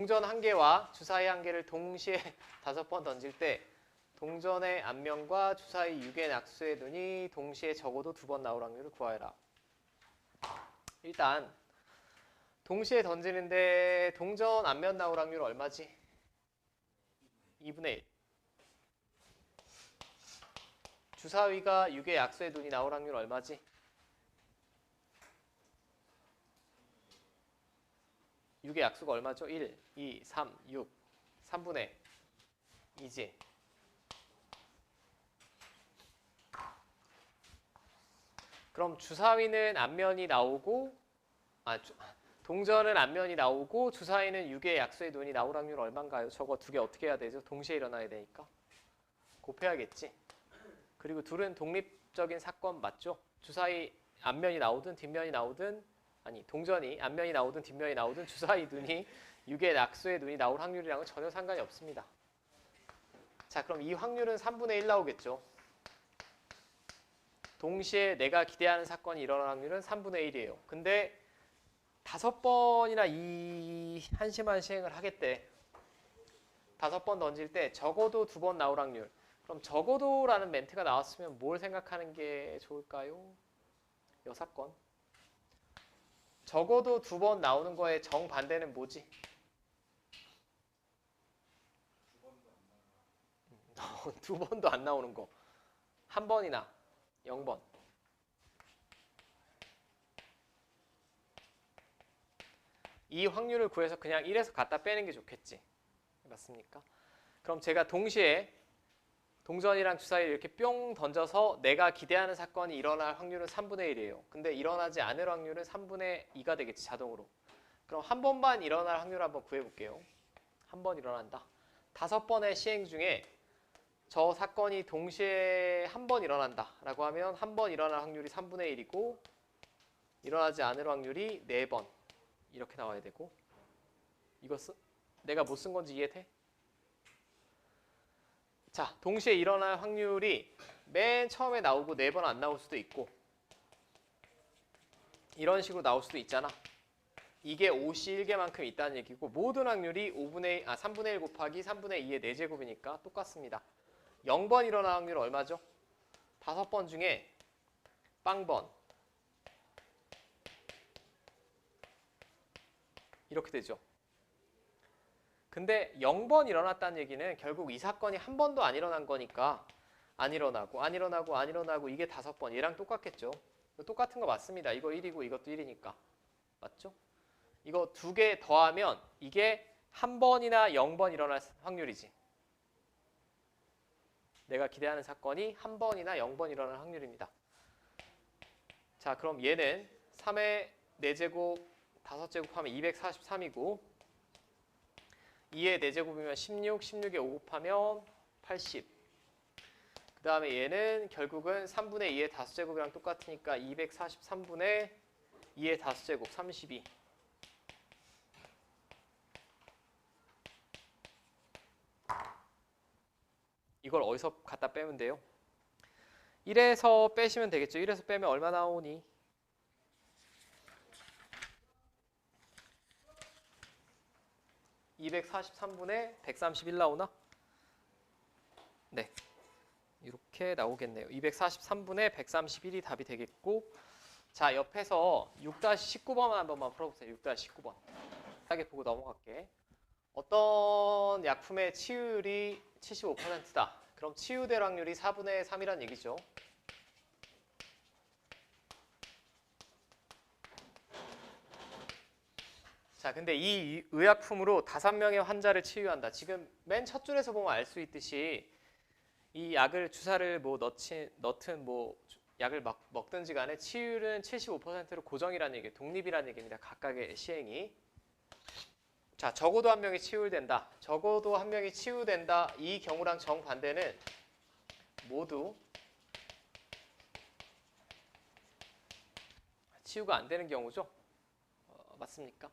동전 한 개와 주사위 한 개를 동시에 5번 던질 때 동전의 앞면과 주사위 6의 낙수의 눈이 동시에 적어도 2번 나올 확률을 구하여라. 일단 동시에 던지는데 동전 앞면 나올 확률 얼마지? 2분의 1. 주사위가 6의 약수의 눈이 나올 확률 얼마지? 6의 약수가 얼마죠? 1, 2, 3, 6. 3분의 2지. 그럼 주사위는 앞면이 나오고 동전은 앞면이 나오고 주사위는 6의 약수의 눈이 나올 확률 얼마인가요? 저거 두 개 어떻게 해야 되죠? 동시에 일어나야 되니까. 곱해야겠지. 그리고 둘은 독립적인 사건 맞죠? 주사위 앞면이 나오든 뒷면이 나오든 동전이 앞면이 나오든 뒷면이 나오든 주사위 눈이 6의 약수의 눈이 나올 확률이랑은 전혀 상관이 없습니다. 자, 그럼 이 확률은 3분의 1 나오겠죠. 동시에 내가 기대하는 사건이 일어날 확률은 3분의 1이에요. 근데 5번이나 이 한심한 시행을 하겠대. 5번 던질 때 적어도 2번 나올 확률. 그럼 적어도라는 멘트가 나왔으면 뭘 생각하는 게 좋을까요? 이 사건. 적어도 2번 나오는 거에 정반대는 뭐지? 2번도 안 나오는 거. 한 번이나 0번. 이 확률을 구해서 그냥 1에서 갖다 빼는 게 좋겠지. 맞습니까? 그럼 제가 동시에 동전이랑 주사위를 이렇게 뿅 던져서 내가 기대하는 사건이 일어날 확률은 3분의 1이에요. 근데 일어나지 않을 확률은 3분의 2가 되겠지, 자동으로. 그럼 한 번만 일어날 확률 한번 구해볼게요. 한 번 일어난다. 5번의 시행 중에 저 사건이 동시에 한 번 일어난다 라고 하면 한 번 일어날 확률이 3분의 1이고 일어나지 않을 확률이 4번 이렇게 나와야 되고 이거 내가 못 쓴 건지 이해돼? 자, 동시에 일어날 확률이 맨 처음에 나오고 4번 안 나올 수도 있고 이런 식으로 나올 수도 있잖아. 이게 5시 1개만큼 있다는 얘기고 모든 확률이 3분의 1 곱하기 3분의 2의 4제곱이니까 똑같습니다. 0번 일어날 확률 얼마죠? 5번 중에 빵번 이렇게 되죠. 근데 0번 일어났다는 얘기는 결국 이 사건이 한 번도 안 일어난 거니까 안 일어나고 안 일어나고 안 일어나고 이게 5번 얘랑 똑같겠죠. 똑같은 거 맞습니다. 이거 1이고 이것도 1이니까. 맞죠? 이거 2개 더하면 이게 한 번이나 0번 일어날 확률이지. 내가 기대하는 사건이 한 번이나 0번 일어날 확률입니다. 자, 그럼 얘는 3의 4제곱 5제곱 하면 243이고 2의 4제곱이면 16, 16에 5 곱하면 80. 그 다음에 얘는 결국은 3분의 2의 5제곱이랑 똑같으니까 243분의 2의 5제곱 32. 이걸 어디서 갖다 빼면 돼요? 1에서 빼시면 되겠죠. 1에서 빼면 얼마 나오니? (243분의 131) 나오나? 네, 이렇게 나오겠네요. 243분의 131이 답이 되겠고, 자, 옆에서 6-19번만 한 번만 풀어보세요. 6-19번 싸게 보고 넘어갈게. 어떤 약품의 치유율이 75%다. 그럼 치유될 확률이 4분의 3이란 얘기죠. 자, 근데 이 의약품으로 5명의 환자를 치유한다. 지금 맨 첫 줄에서 보면 알 수 있듯이 이 약을 주사를 뭐 넣든 뭐 약을 먹든지 간에 치유율은 75%로 고정이라는 얘기예요. 독립이라는 얘기입니다. 각각의 시행이. 자, 적어도 한 명이 치유된다. 적어도 한 명이 치유된다. 이 경우랑 정반대는 모두 치유가 안 되는 경우죠. 맞습니까?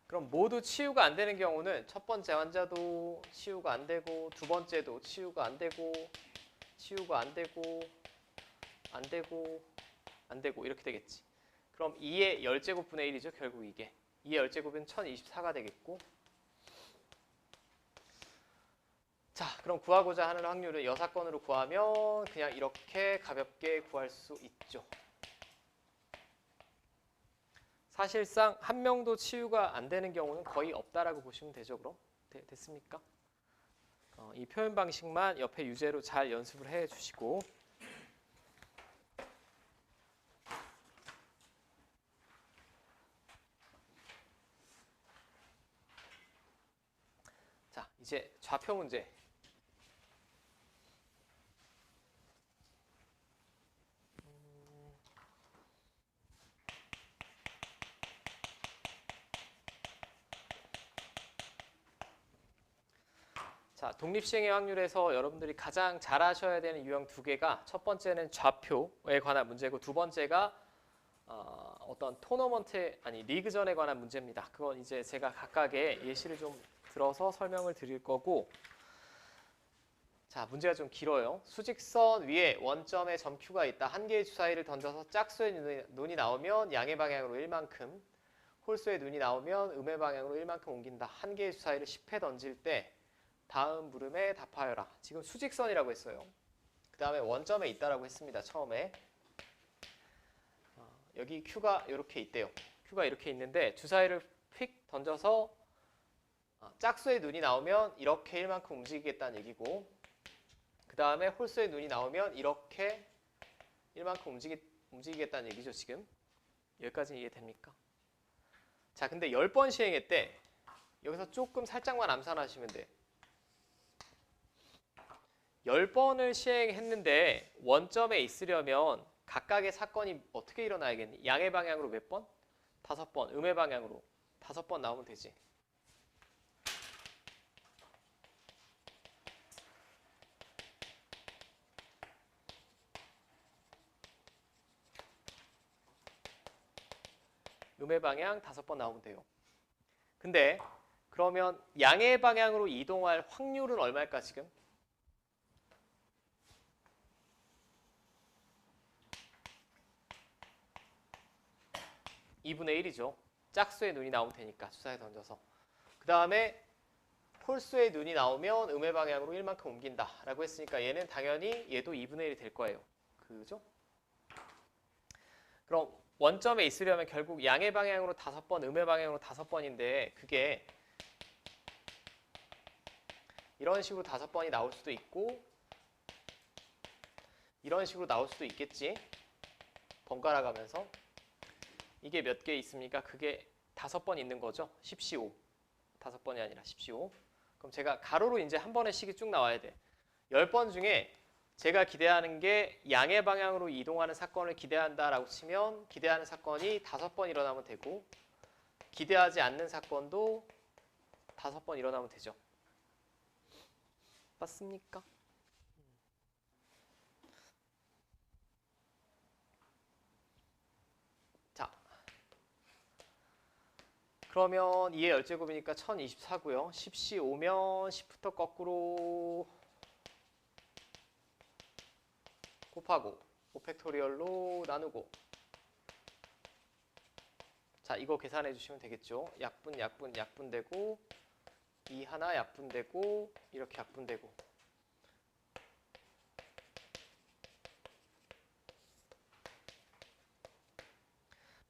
그럼 모두 치유가 안 되는 경우는 첫 번째 환자도 치유가 안 되고 두 번째도 치유가 안 되고 치유가 안 되고 안 되고 안 되고 이렇게 되겠지. 그럼 2의 10제곱분의 1이죠. 결국 이게 2의 10제곱은 1024가 되겠고 그럼 구하고자 하는 확률을 여사건으로 구하면 그냥 이렇게 가볍게 구할 수 있죠. 사실상 한 명도 치유가 안 되는 경우는 거의 없다라고 보시면 되죠. 그럼 됐습니까? 이 표현 방식만 옆에 유제로 잘 연습을 해 주시고, 자, 이제 좌표 문제. 자, 독립시행의 확률에서 여러분들이 가장 잘 하셔야 되는 유형 두 개가, 첫 번째는 좌표에 관한 문제고, 두 번째가 어떤 토너먼트, 아니 리그전에 관한 문제입니다. 그건 이제 제가 각각의 예시를 좀 들어서 설명을 드릴 거고, 자, 문제가 좀 길어요. 수직선 위에 원점에 점 Q가 있다. 한 개의 주사위를 던져서 짝수의 눈이 나오면 양의 방향으로 1만큼, 홀수의 눈이 나오면 음의 방향으로 1만큼 옮긴다. 한 개의 주사위를 10회 던질 때 다음 물음에 답하여라. 지금 수직선이라고 했어요. 그 다음에 원점에 있다라고 했습니다. 처음에. 여기 Q가 이렇게 있대요. Q가 이렇게 있는데 주사위를 휙 던져서 짝수의 눈이 나오면 이렇게 1만큼 움직이겠다는 얘기고, 그 다음에 홀수의 눈이 나오면 이렇게 1만큼 움직이겠다는 얘기죠. 지금 여기까지 이해됩니까? 자, 근데 10번 시행했대. 여기서 조금 살짝만 암산하시면 돼. 10번을 시행했는데 원점에 있으려면 각각의 사건이 어떻게 일어나야겠니? 양의 방향으로 몇 번? 5번. 음의 방향으로 5번 나오면 되지. 음의 방향 5번 나오면 돼요. 근데 그러면 양의 방향으로 이동할 확률은 얼마일까 지금? (2분의 1이죠) 짝수의 눈이 나오면 되니까 주사위 던져서. 그 다음에 홀수의 눈이 나오면 음의 방향으로 1만큼 옮긴다 라고 했으니까 얘는 당연히 얘도 2분의 1이 될 거예요. 그죠? 그럼 원점에 있으려면 결국 양의 방향으로 5번, 음의 방향으로 5번인데 그게 이런 식으로 5번이 나올 수도 있고 이런 식으로 나올 수도 있겠지. 번갈아 가면서. 이게 몇 개 있습니까? 그게 5번 있는 거죠. 10C5. 5번이 아니라 10C5. 그럼 제가 가로로 이제 한 번의 식이 쭉 나와야 돼. 10번 중에 제가 기대하는 게 양의 방향으로 이동하는 사건을 기대한다라고 치면 기대하는 사건이 5번 일어나면 되고, 기대하지 않는 사건도 5번 일어나면 되죠. 맞습니까? 자, 그러면 2의 열제곱이니까 1024고요. 10씨 오면 10부터 거꾸로 곱하고 5팩토리얼로 나누고, 자, 이거 계산해 주시면 되겠죠. 약분되고 2 하나 약분되고 이렇게 약분되고.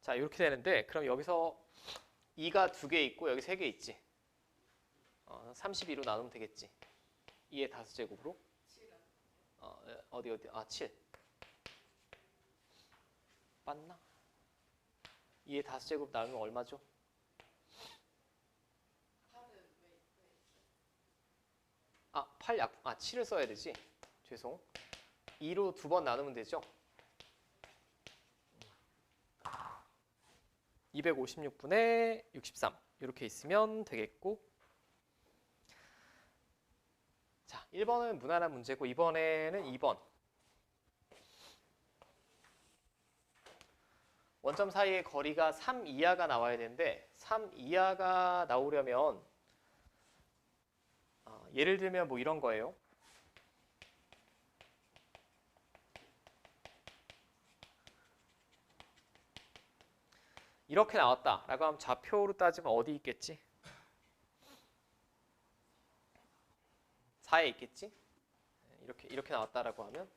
자, 이렇게 되는데 그럼 여기서 2가 2개 있고 여기 3개 있지. 32로 나누면 되겠지. 2의 5제곱으로. 어디 7. 맞나? 2의 5제곱 나누면 얼마죠? 7을 써야 되지. 죄송. 2로 2번 나누면 되죠. 256분의 63 이렇게 있으면 되겠고, 자, 1번은 무난한 문제고 이번에는 2번. 원점 사이의 거리가 3 이하가 나와야 되는데 3 이하가 나오려면 예를 들면 뭐 이런 거예요. 이렇게 나왔다라고 하면 좌표로 따지면 어디 있겠지? 4에 있겠지? 이렇게 나왔다라고 하면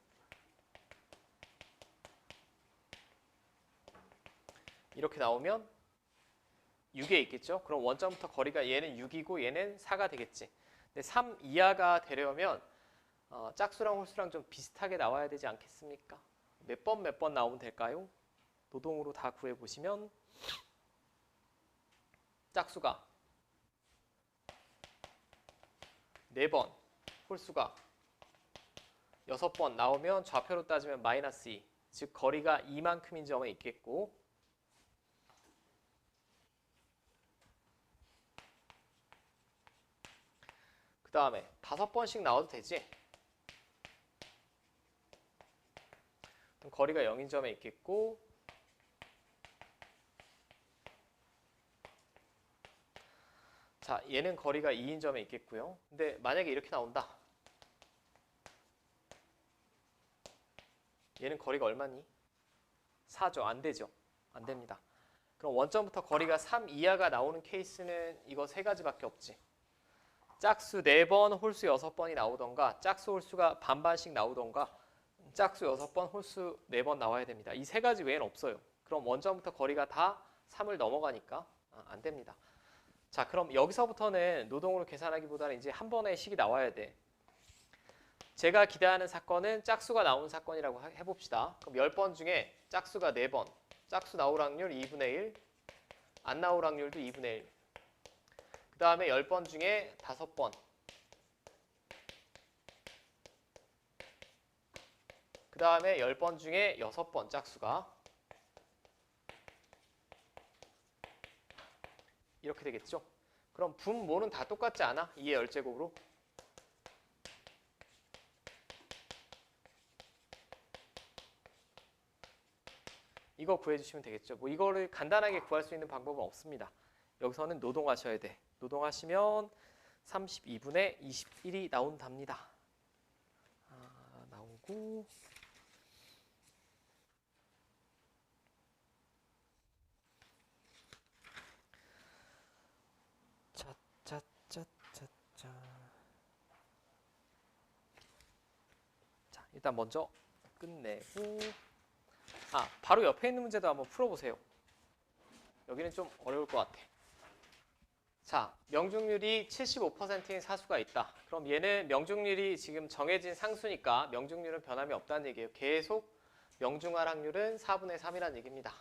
이렇게 나오면 6에 있겠죠? 그럼 원점부터 거리가 얘는 6이고 얘는 4가 되겠지. 근데 3 이하가 되려면 짝수랑 홀수랑 좀 비슷하게 나와야 되지 않겠습니까? 몇 번 나오면 될까요? 노동으로 다 구해보시면 짝수가 4번, 홀수가 6번 나오면 좌표로 따지면 마이너스 2, 즉 거리가 이만큼인 점에 있겠고, 그 다음에 5번씩 나와도 되지. 그럼 거리가 0인 점에 있겠고, 자, 얘는 거리가 2인 점에 있겠고요. 근데 만약에 이렇게 나온다. 얘는 거리가 얼마니? 4죠. 안 되죠. 안 됩니다. 그럼 원점부터 거리가 3 이하가 나오는 케이스는 이거 세 가지밖에 없지. 짝수 4번, 홀수 6번이 나오던가, 짝수 홀수가 반반씩 나오던가, 짝수 6번, 홀수 4번 나와야 됩니다. 이 세 가지 외에는 없어요. 그럼 원점부터 거리가 다 3을 넘어가니까 안 됩니다. 자, 그럼 여기서부터는 노동으로 계산하기보다는 이제 한 번의 식이 나와야 돼. 제가 기대하는 사건은 짝수가 나오는 사건이라고 해봅시다. 그럼 10번 중에 짝수가 4번, 짝수 나올 확률 2분의 1, 안 나올 확률도 2분의 1. 그 다음에 10번 중에 5번, 그 다음에 10번 중에 6번 짝수가 이렇게 되겠죠. 그럼 분모는 다 똑같지 않아? 2의 열제곱으로. 이거 구해주시면 되겠죠. 뭐 이거를 간단하게 구할 수 있는 방법은 없습니다. 여기서는 노동하셔야 돼. 노동하시면 32분의 21이 나온답니다. 나오고 자, 일단 먼저 끝내고 바로 옆에 있는 문제도 한번 풀어보세요. 여기는 좀 어려울 것 같아. 자, 명중률이 75%인 사수가 있다. 그럼 얘는 명중률이 지금 정해진 상수니까 명중률은 변함이 없다는 얘기예요. 계속 명중할 확률은 4분의 3이라는 얘기입니다.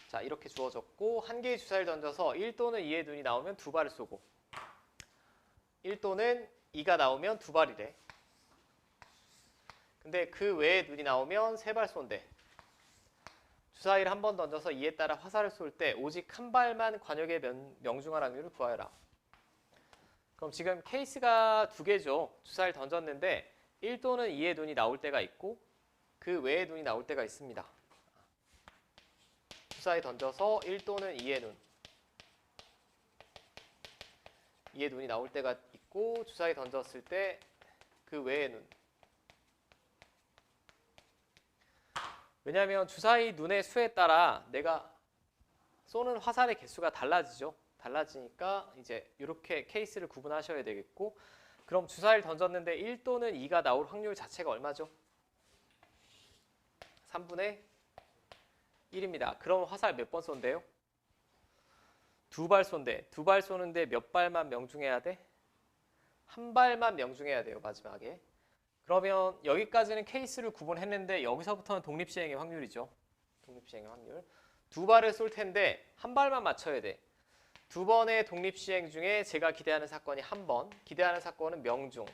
자, 이렇게 주어졌고 한 개의 주사를 던져서 1 또는 2의 눈이 나오면 2발을 쏘고 1 또는 2가 나오면 2발이래. 근데 그 외에 눈이 나오면 3발 쏜대. 주사위를 한 번 던져서 이에 따라 화살을 쏠 때 오직 한 발만 관역의 명중할 확률을 구하여라. 그럼 지금 케이스가 두 개죠. 주사위를 던졌는데 1 또는 2의 눈이 나올 때가 있고 그 외의 눈이 나올 때가 있습니다. 주사위 던져서 1 또는 2의 눈, 2의 눈이 나올 때가 있고 주사위 던졌을 때 그 외의 눈. 왜냐하면 주사위 눈의 수에 따라 내가 쏘는 화살의 개수가 달라지죠. 달라지니까 이제 이렇게 케이스를 구분하셔야 되겠고, 그럼 주사위를 던졌는데 1 또는 2가 나올 확률 자체가 얼마죠? 3분의 1입니다. 그럼 화살 몇 번 쏜대요? 2발 쏜대. 2발 쏘는데 몇 발만 명중해야 돼? 한 발만 명중해야 돼요, 마지막에. 그러면 여기까지는 케이스를 구분했는데 여기서부터는 독립시행의 확률이죠. 독립시행의 확률. 2발을 쏠 텐데 한 발만 맞춰야 돼. 2번의 독립시행 중에 제가 기대하는 사건이 1번, 기대하는 사건은 명중.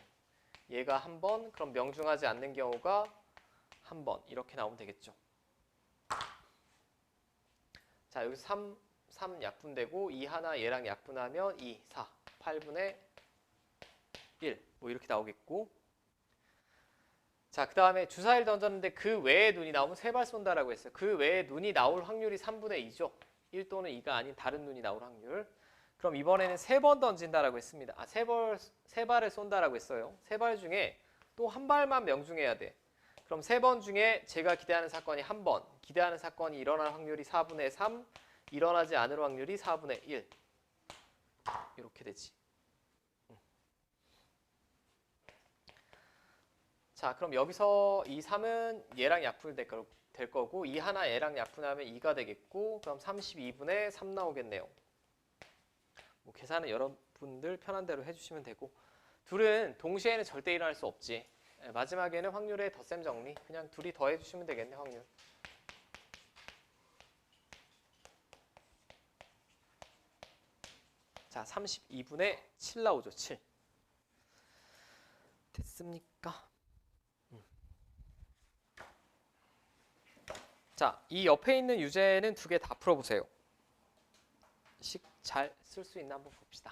얘가 1번, 그럼 명중하지 않는 경우가 1번. 이렇게 나오면 되겠죠. 자, 여기서 3 약분되고 2 하나 얘랑 약분하면 2, 4, 8분의 1. 뭐 이렇게 나오겠고, 자, 그 다음에 주사위를 던졌는데 그 외에 눈이 나오면 3발 쏜다라고 했어요. 그 외에 눈이 나올 확률이 3분의 2죠. 1 또는 2가 아닌 다른 눈이 나올 확률. 그럼 이번에는 3번 던진다라고 했습니다. 3발을 쏜다라고 했어요. 3발 중에 또 한 발만 명중해야 돼. 그럼 3번 중에 제가 기대하는 사건이 1번, 기대하는 사건이 일어날 확률이 4분의 3, 일어나지 않을 확률이 4분의 1. 이렇게 되지. 자, 그럼 여기서 이 3은 얘랑 약분이 될 거고 이 하나 얘랑 약분하면 2가 되겠고 그럼 32분의 3 나오겠네요. 뭐 계산은 여러분들 편한 대로 해주시면 되고 둘은 동시에는 절대 일어날 수 없지. 마지막에는 확률의 덧셈 정리 그냥 둘이 더해주시면 되겠네 확률. 자, 32분의 7 나오죠. 7. 됐습니까? 자, 이 옆에 있는 유제는 두 개 다 풀어보세요. 식 잘 쓸 수 있나 한번 봅시다.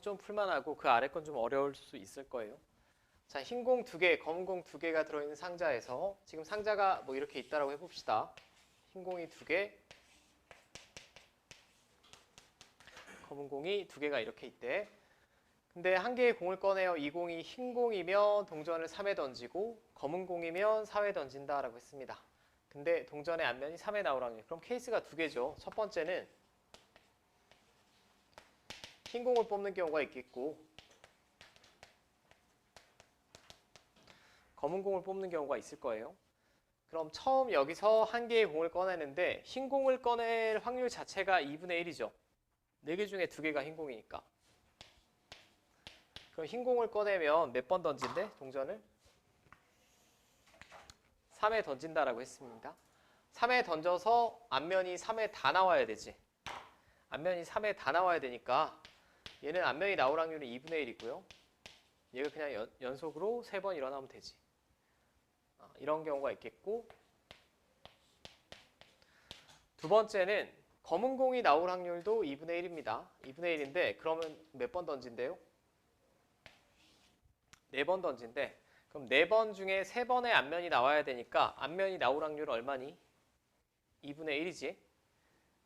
좀 풀만하고 그 아래 건 좀 어려울 수 있을 거예요. 자, 흰 공 두 개, 검은 공 두 개가 들어있는 상자에서 지금 상자가 뭐 이렇게 있다라고 해봅시다. 흰 공이 두 개, 검은 공이 두 개가 이렇게 있대. 근데 한 개의 공을 꺼내요. 이 공이 흰 공이면 동전을 3에 던지고 검은 공이면 4에 던진다라고 했습니다. 근데 동전의 앞면이 3에 나올 확률. 그럼 케이스가 두 개죠. 첫 번째는 흰 공을 뽑는 경우가 있겠고 검은 공을 뽑는 경우가 있을 거예요. 그럼 처음 여기서 한 개의 공을 꺼내는데 흰 공을 꺼낼 확률 자체가 2분의 1이죠. 4개 중에 2개가 흰 공이니까. 그럼 흰 공을 꺼내면 몇 번 던진대? 동전을? 3에 던진다라고 했습니다. 3에 던져서 앞면이 3에 다 나와야 되지. 앞면이 3에 다 나와야 되니까 얘는 앞면이 나올 확률이 2분의 1이고요. 얘가 그냥 연속으로 3번 일어나면 되지. 이런 경우가 있겠고 두 번째는 검은 공이 나올 확률도 2분의 1입니다. 2분의 1인데 그러면 몇 번 던진대요? 4번 던진대. 그럼 4번 중에 3번의 앞면이 나와야 되니까 앞면이 나올 확률은 얼마니? 2분의 1이지.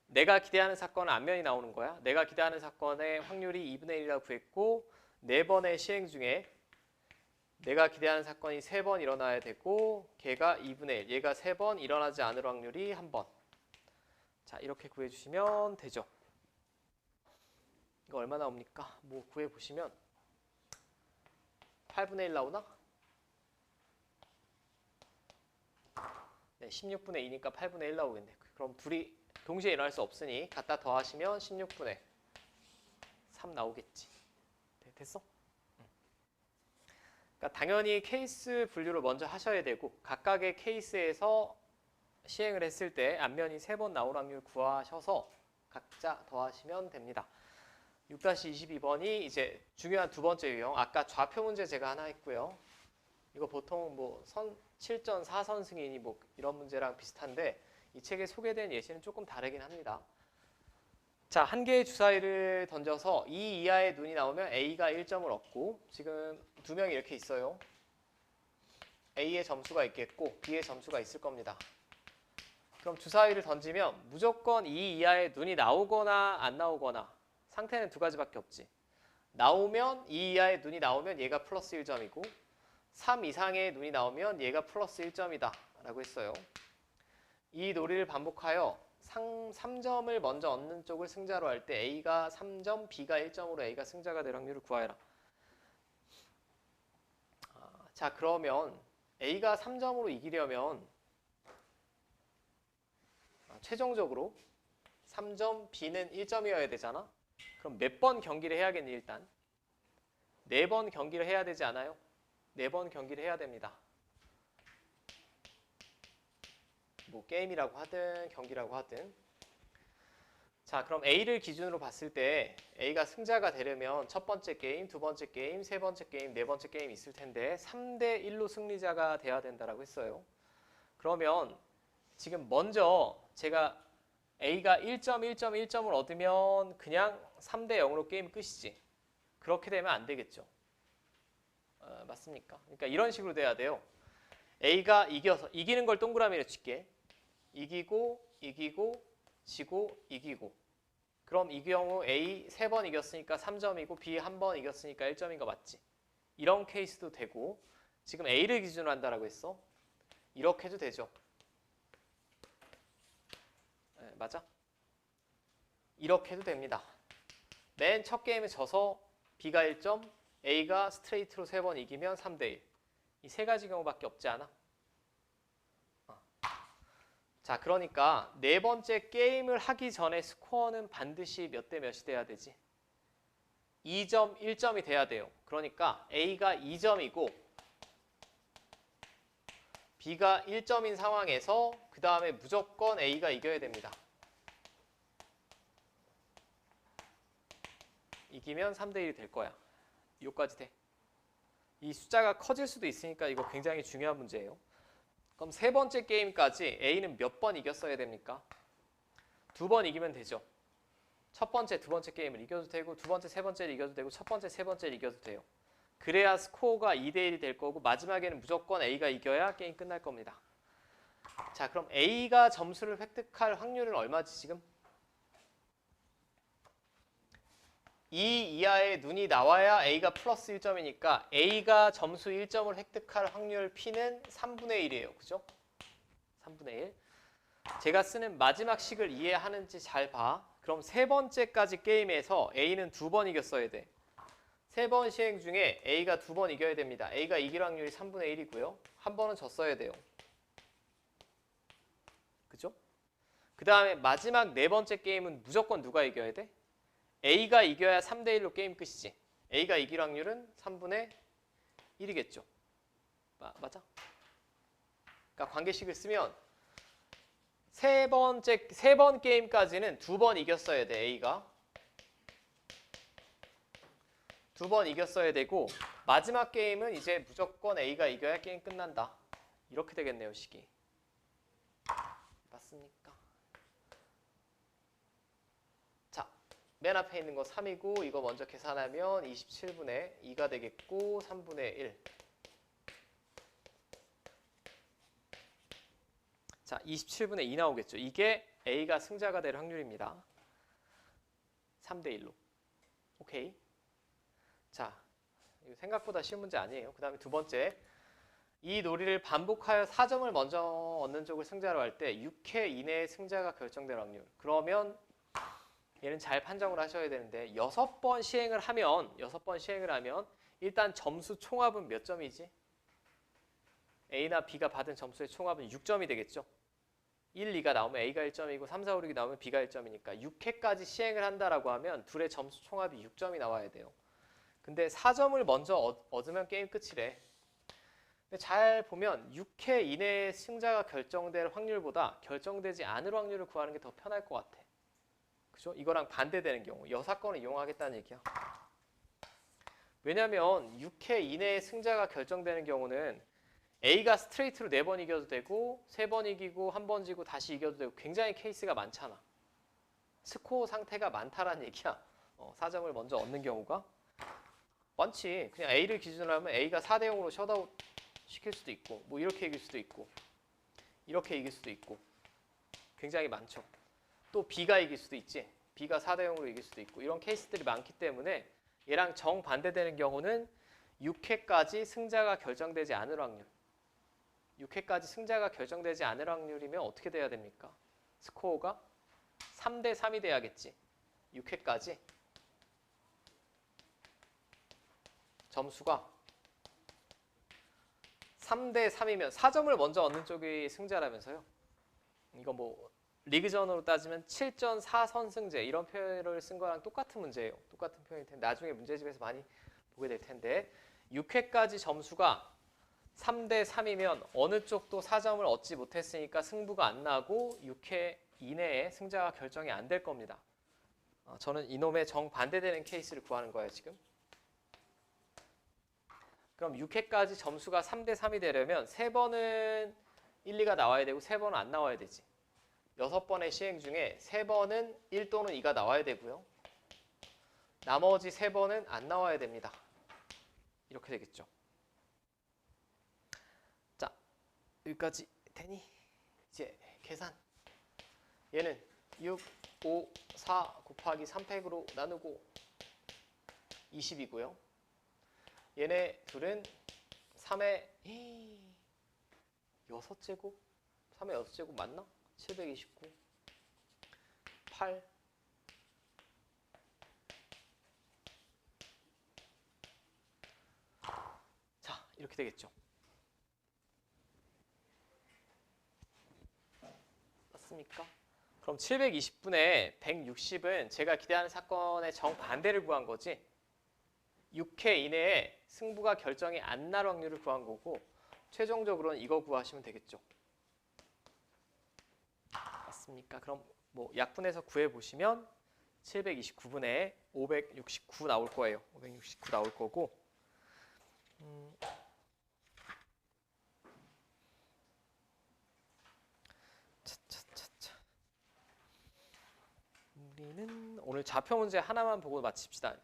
내가 기대하는 사건은 앞면이 나오는 거야. 내가 기대하는 사건의 확률이 2분의 1이라고 구했고 4번의 시행 중에 내가 기대하는 사건이 3번 일어나야 되고 걔가 2분의 1, 얘가 3번 일어나지 않을 확률이 1번. 자, 이렇게 구해주시면 되죠. 이거 얼마 나옵니까? 뭐 구해보시면 8분의 1 나오나? 네, 16분의 2니까 8분의 1 나오겠네. 그럼 둘이 동시에 일어날 수 없으니 갖다 더하시면 16분의 3 나오겠지. 네, 됐어? 그러니까 당연히 케이스 분류를 먼저 하셔야 되고 각각의 케이스에서 시행을 했을 때 앞면이 3번 나올 확률 구하셔서 각자 더하시면 됩니다. 6-22번이 이제 중요한 두 번째 유형. 아까 좌표 문제 제가 하나 했고요. 이거 보통 뭐 7전 4선 승인이 뭐 이런 문제랑 비슷한데 이 책에 소개된 예시는 조금 다르긴 합니다. 자, 한 개의 주사위를 던져서 이 이하의 눈이 나오면 A가 1점을 얻고 지금 두 명이 이렇게 있어요. A의 점수가 있겠고 B의 점수가 있을 겁니다. 그럼 주사위를 던지면 무조건 이 이하의 눈이 나오거나 안 나오거나 상태는 두 가지밖에 없지. 나오면 이 이하의 눈이 나오면 얘가 플러스 1점이고 3 이상의 눈이 나오면 얘가 플러스 1점이다 라고 했어요. 이 놀이를 반복하여 3점을 먼저 얻는 쪽을 승자로 할 때 A가 3점, B가 1점으로 A가 승자가 될 확률을 구하여라. 자, 그러면 A가 3점으로 이기려면 최종적으로 3점, B는 1점이어야 되잖아. 그럼 몇 번 경기를 해야겠니 일단? 4번 경기를 해야 되지 않아요? 4번 경기를 해야 됩니다. 뭐 게임이라고 하든 경기라고 하든. 자, 그럼 A를 기준으로 봤을 때 A가 승자가 되려면 첫 번째 게임, 두 번째 게임, 세 번째 게임, 네 번째 게임 있을 텐데 3대 1로 승리자가 돼야 된다라고 했어요. 그러면 지금 먼저 제가 A가 1점, 1점, 1점을 얻으면 그냥 3대 0으로 게임 끝이지. 그렇게 되면 안 되겠죠. 맞습니까? 그러니까 이런 식으로 돼야 돼요. A가 이기는 걸 동그라미로 칠게. 이기고, 이기고, 지고, 이기고. 그럼 이 경우 A 3번 이겼으니까 3점이고 B 1번 이겼으니까 1점인 거 맞지? 이런 케이스도 되고 지금 A를 기준으로 한다라고 했어. 이렇게 해도 되죠. 네, 맞아? 이렇게 해도 됩니다. 맨 첫 게임에 져서 B가 1점, A가 스트레이트로 3번 이기면 3대1. 이 세 가지 경우밖에 없지 않아? 자, 그러니까 네 번째 게임을 하기 전에 스코어는 반드시 몇 대 몇이 돼야 되지? 2점, 1점이 돼야 돼요. 그러니까 A가 2점이고 B가 1점인 상황에서 그 다음에 무조건 A가 이겨야 됩니다. 이기면 3대1이 될 거야. 여기까지 돼. 이 숫자가 커질 수도 있으니까 이거 굉장히 중요한 문제예요. 그럼 세 번째 게임까지 A는 몇 번 이겼어야 됩니까? 2번 이기면 되죠. 첫 번째, 두 번째 게임을 이겨도 되고 두 번째, 세 번째를 이겨도 되고 첫 번째, 세 번째를 이겨도 돼요. 그래야 스코어가 2대1이 될 거고 마지막에는 무조건 A가 이겨야 게임 끝날 겁니다. 자, 그럼 A가 점수를 획득할 확률은 얼마지 지금? 2 이하의 눈이 나와야 A가 플러스 1점이니까 A가 점수 1점을 획득할 확률 P는 3분의 1이에요. 그죠? 3분의 1. 제가 쓰는 마지막 식을 이해하는지 잘 봐. 그럼 세 번째까지 게임에서 A는 2번 이겼어야 돼. 세 번 시행 중에 A가 2번 이겨야 됩니다. A가 이길 확률이 3분의 1이고요. 한 번은 졌어야 돼요. 그죠? 그 다음에 마지막 네 번째 게임은 무조건 누가 이겨야 돼? A가 이겨야 3대1로 게임 끝이지. A가 이길 확률은 3분의 1이겠죠. 맞아? 그러니까 관계식을 쓰면 세 번 게임까지는 2번 이겼어야 돼. A가 2번 이겼어야 되고 마지막 게임은 이제 무조건 A가 이겨야 게임 끝난다. 이렇게 되겠네요, 식이. 맞습니까? 자, 맨 앞에 있는 거 3이고 이거 먼저 계산하면 27분의 2가 되겠고 3분의 1. 자, 27분의 2 나오겠죠. 이게 A가 승자가 될 확률입니다. 3대1로. 오케이. 자, 이거 생각보다 쉬운 문제 아니에요. 그 다음에 두 번째. 이 놀이를 반복하여 4점을 먼저 얻는 쪽을 승자로 할 때 6회 이내에 승자가 결정될 확률. 그러면 얘는 잘 판정을 하셔야 되는데 6번 시행을 하면 일단 점수 총합은 몇 점이지? A나 B가 받은 점수의 총합은 6점이 되겠죠. 1, 2가 나오면 A가 1점이고 3, 4, 5, 6이 나오면 B가 1점이니까 6회까지 시행을 한다라고 하면 둘의 점수 총합이 6점이 나와야 돼요. 근데 4점을 먼저 얻으면 게임 끝이래. 근데 잘 보면 6회 이내에 승자가 결정될 확률보다 결정되지 않을 확률을 구하는 게 더 편할 것 같아. 그죠? 이거랑 반대되는 경우 여사건을 이용하겠다는 얘기야. 왜냐면 6회 이내에 승자가 결정되는 경우는 A가 스트레이트로 4번 이겨도 되고 3번 이기고 1번 지고 다시 이겨도 되고 굉장히 케이스가 많잖아. 스코어 상태가 많다라는 얘기야. 4점을 먼저 얻는 경우가 많지. 그냥 A를 기준으로 하면 A가 4대 0으로 셧아웃 시킬 수도 있고 뭐 이렇게 이길 수도 있고 이렇게 이길 수도 있고 굉장히 많죠. 또 B가 이길 수도 있지. B가 4대 0으로 이길 수도 있고 이런 케이스들이 많기 때문에 얘랑 정반대되는 경우는 6회까지 승자가 결정되지 않을 확률. 6회까지 승자가 결정되지 않을 확률이면 어떻게 돼야 됩니까? 스코어가 3대 3이 돼야겠지. 6회까지 점수가 3대 3이면 4점을 먼저 얻는 쪽이 승자라면서요. 이거 뭐 리그전으로 따지면 7전 4선승제 이런 표현을 쓴 거랑 똑같은 문제예요. 똑같은 표현일 텐데 나중에 문제집에서 많이 보게 될 텐데 6회까지 점수가 3대 3이면 어느 쪽도 4점을 얻지 못했으니까 승부가 안 나고 6회 이내에 승자가 결정이 안 될 겁니다. 저는 이놈의 정반대되는 케이스를 구하는 거예요, 지금. 그럼 6회까지 점수가 3대 3이 되려면 3번은 1, 2가 나와야 되고 3번은 안 나와야 되지. 6번의 시행 중에 3번은 1 또는 2가 나와야 되고요. 나머지 3번은 안 나와야 됩니다. 이렇게 되겠죠. 자, 여기까지 되니? 이제 계산. 얘는 6, 5, 4 곱하기 3팩으로 나누고 20이고요. 얘네 둘은 3의 6제곱? 3의 6제곱 맞나? 729, 8, 이렇게 되겠죠. 맞습니까? 그럼 720분의 160은 제가 기대하는 사건의 정반대를 구한 거지. 6회 이내에 승부가 결정이 안 날 확률을 구한 거고 최종적으로는 이거 구하시면 되겠죠. 맞습니까? 그럼 뭐 약분해서 구해 보시면 729분에 569 나올 거예요. 569 나올 거고. 차차차차. 우리는 오늘 좌표 문제 하나만 보고 마칩시다.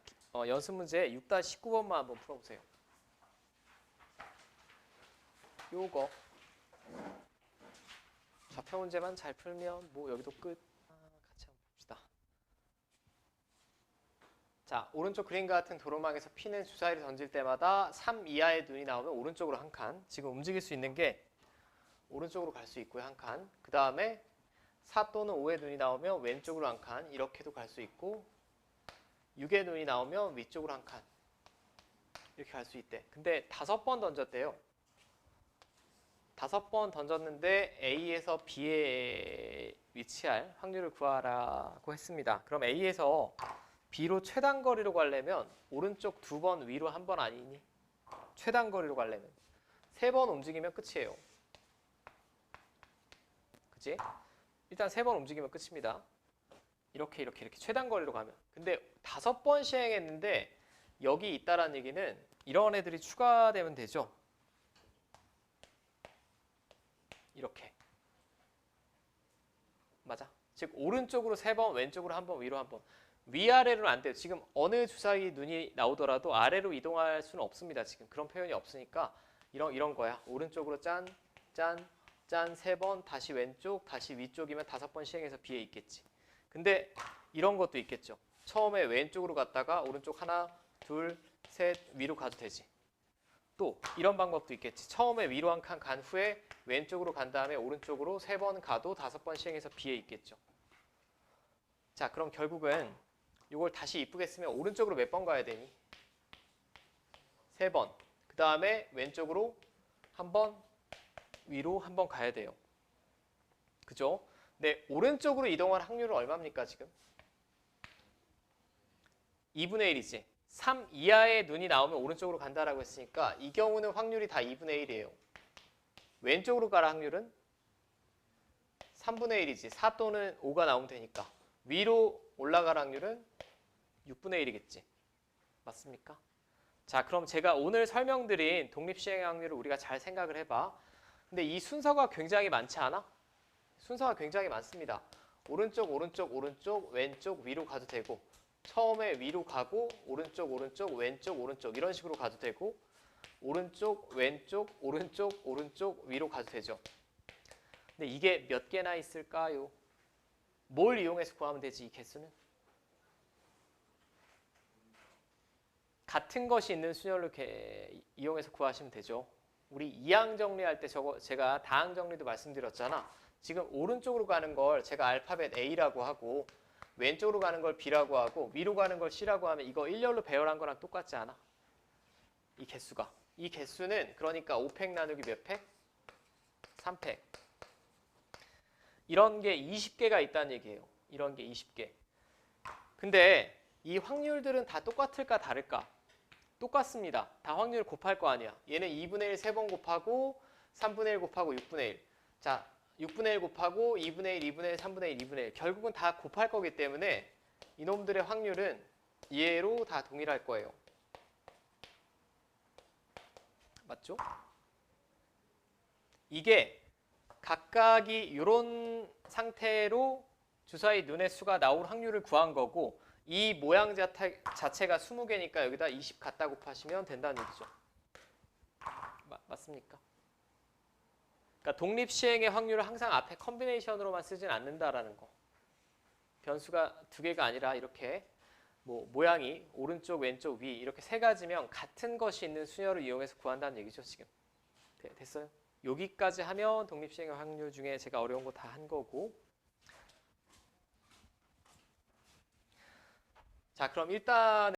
연습 문제 6-19번만 한번 풀어보세요. 요거 좌표 문제만 잘 풀면 뭐 여기도 끝. 같이 한번 봅시다. 자, 오른쪽 그림과 같은 도로망에서 P는 주사위를 던질 때마다 3 이하의 눈이 나오면 오른쪽으로 한 칸. 지금 움직일 수 있는 게 오른쪽으로 갈 수 있고요, 한 칸. 그 다음에 4 또는 5의 눈이 나오면 왼쪽으로 한 칸. 이렇게도 갈 수 있고 6의 눈이 나오면 위쪽으로 한 칸. 이렇게 갈 수 있대. 근데 5번 던졌대요. 5번 던졌는데 A에서 B에 위치할 확률을 구하라고 했습니다. 그럼 A에서 B로 최단 거리로 가려면 오른쪽 2번 위로 1번 아니니? 최단 거리로 가려면 3번 움직이면 끝이에요. 그치? 일단 3번 움직이면 끝입니다. 이렇게 최단 거리로 가면. 근데 5번 시행했는데 여기 있다라는 얘기는 이런 애들이 추가되면 되죠. 이렇게. 맞아. 즉 오른쪽으로 3번, 왼쪽으로 1번, 위로 1번. 위아래로는 안 돼요. 지금 어느 주사위 눈이 나오더라도 아래로 이동할 수는 없습니다. 지금 그런 표현이 없으니까 이런 거야. 오른쪽으로 짠, 짠, 짠 3번, 다시 왼쪽, 다시 위쪽이면 5번 시행해서 B에 있겠지. 근데 이런 것도 있겠죠. 처음에 왼쪽으로 갔다가 오른쪽 하나, 둘, 셋 위로 가도 되지. 또 이런 방법도 있겠지. 처음에 위로 한 칸 간 후에 왼쪽으로 간 다음에 오른쪽으로 3번 가도 5번 시행해서 B에 있겠죠. 자, 그럼 결국은 이걸 다시 이쁘게 쓰면 오른쪽으로 몇 번 가야 되니? 3번. 그 다음에 왼쪽으로 1번, 위로 1번 가야 돼요. 그죠? 근데 오른쪽으로 이동할 확률은 얼마입니까 지금? 2분의 1이지. 3 이하의 눈이 나오면 오른쪽으로 간다라고 했으니까 이 경우는 확률이 다 2분의 1이에요. 왼쪽으로 갈 확률은 3분의 1이지. 4 또는 5가 나오면 되니까. 위로 올라갈 확률은 6분의 1이겠지. 맞습니까? 자, 그럼 제가 오늘 설명드린 독립시행의 확률을 우리가 잘 생각을 해봐. 근데 이 순서가 굉장히 많지 않아? 순서가 굉장히 많습니다. 오른쪽, 오른쪽, 오른쪽, 왼쪽, 위로 가도 되고 처음에 위로 가고 오른쪽, 오른쪽, 왼쪽, 오른쪽 이런 식으로 가도 되고 오른쪽, 왼쪽, 오른쪽, 오른쪽, 위로 가도 되죠. 근데 이게 몇 개나 있을까요? 뭘 이용해서 구하면 되지, 이 개수는? 같은 것이 있는 순열로 이용해서 구하시면 되죠. 우리 이항 정리할 때 저거 제가 다항 정리도 말씀드렸잖아. 지금 오른쪽으로 가는 걸 제가 알파벳 A라고 하고 왼쪽으로 가는 걸 B라고 하고 위로 가는 걸 C라고 하면 이거 일렬로 배열한 거랑 똑같지 않아? 이 개수가. 이 개수는 그러니까 5팩 나누기 몇 팩? 3팩. 이런 게 20개가 있다는 얘기예요. 이런 게 20개. 근데 이 확률들은 다 똑같을까 다를까? 똑같습니다. 다 확률 곱할 거 아니야. 얘는 2분의 1 3번 곱하고 3분의 1 곱하고 6분의 1. 자, 6분의 1 곱하고 2분의 1, 2분의 1, 3분의 1, 2분의 1. 결국은 다 곱할 거기 때문에 이놈들의 확률은 얘로 다 동일할 거예요. 맞죠? 이게 각각이 이런 상태로 주사위 눈의 수가 나올 확률을 구한 거고 이 모양 자체가 20개니까 여기다 20 갖다 곱하시면 된다는 얘기죠. 맞습니까? 그러니까 독립시행의 확률을 항상 앞에 컨비네이션으로만 쓰진 않는다라는 거. 변수가 2개가 아니라 이렇게 뭐 모양이 오른쪽, 왼쪽, 위 이렇게 3가지면 같은 것이 있는 수열을 이용해서 구한다는 얘기죠. 지금 됐어요? 여기까지 하면 독립시행의 확률 중에 제가 어려운 거 다 한 거고. 자, 그럼 일단